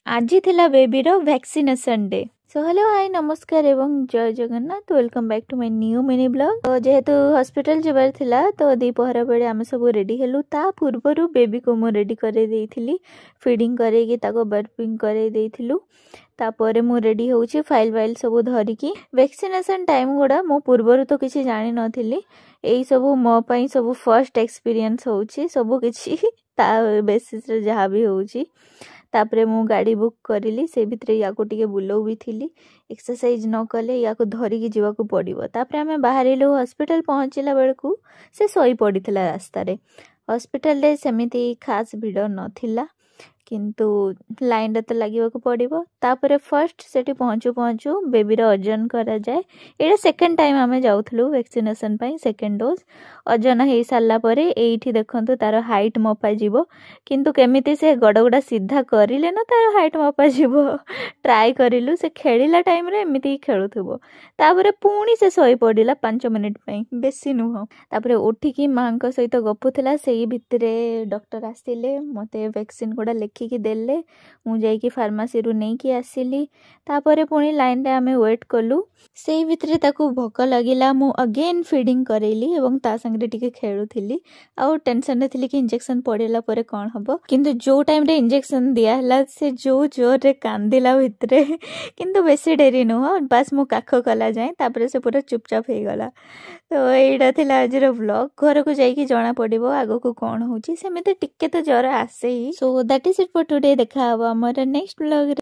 आज थिला बेबीर vaccination day. So hello hi नमस्कार एवं जय Jagannath welcome back to my new mini blog. तो जेहेतु हॉस्पिटल जबार थिला तो दीपहर बेले आम सब रेडी हेलु। ता पूर्वरु बेबी को मु रेडी करे देइथिली, फीडिंग करेकी ताको बर्पिंग करे देइथिलु। तापर मु रेडी होउची फाइल वाइल सब धरिकी। वैक्सीनेशन टाइम गुड़ा मु पूर्वरु तो किसी जानि नथिली, एई सब मो पई सब फर्स्ट एक्सपीरियंस होउची सब किछि ता बेसिस रे जहा भी होउची। तापरे मु गाड़ी बुक करिली, से भितरे या को टिके बुलौ भी थिली। एक्सरसाइज न कले या को धरिकी जीवा को पड़िबो। तापरे हमें बाहरिलु, हॉस्पिटल पहुंचला बेलकू से सोई पड़िथिला रास्ता रे। हॉस्पिटल रे सेमिति खास भिड़ नथिला किंतु लाइन रे तो लागिबा को पड़िबो। तापरे फर्स्ट सेठी पहुंचू पहुंचू बेबी रो ओजन करा जाए। एटा सेकंड टाइम हमें जाउथलु वैक्सीनेशन पई सेकंड डोज। ओजन हे साला परे एठी देखंतु तार हाइट मपा जीवो, किंतु केमिति से गडगडा सीधा करिले ना तार हाइट मपा जीवो। ट्राई करिलु, से खेलिला टाइम रे एमिति खेलुथबो। तापरे पुणी से सोई पड़िला 5 मिनिट पई, बेसी नुह। तापरे उठिकी मां को सहित गपुथला, सेही भितरे डॉक्टर आसिले मते वैक्सीन कोडा लेखिकी देले। मु जाईकी फार्मेसी रु नेकी आसिली। तापरे पुणी लाइन रे आमे वेट कलु। सेही भितरे ताकू भोक लागिला, मु अगेन फीडिंग करेली एवं ता संगे टिके खेलुथिली। आ टेंशन रे थिली कि इंजेक्शन पड़ेला परे कोन हबो, किंतु जो टाइम रे इंजेक्शन दिया हला से जो जोर रे कांदिला भितरे किंतु बेसी डेरी नुह, बस मु काखो कला जाए तापरे से पूरा चुपचाप हे गला। तो एइडा थिला आजिर व्लॉग। घर को जाईकी जणा पड़िबो आगो को कोन होउची। सेमिते टिके तो जरा आसे ही। So that is it for today. देखा हबो हमर नेक्स्ट व्लॉग रे।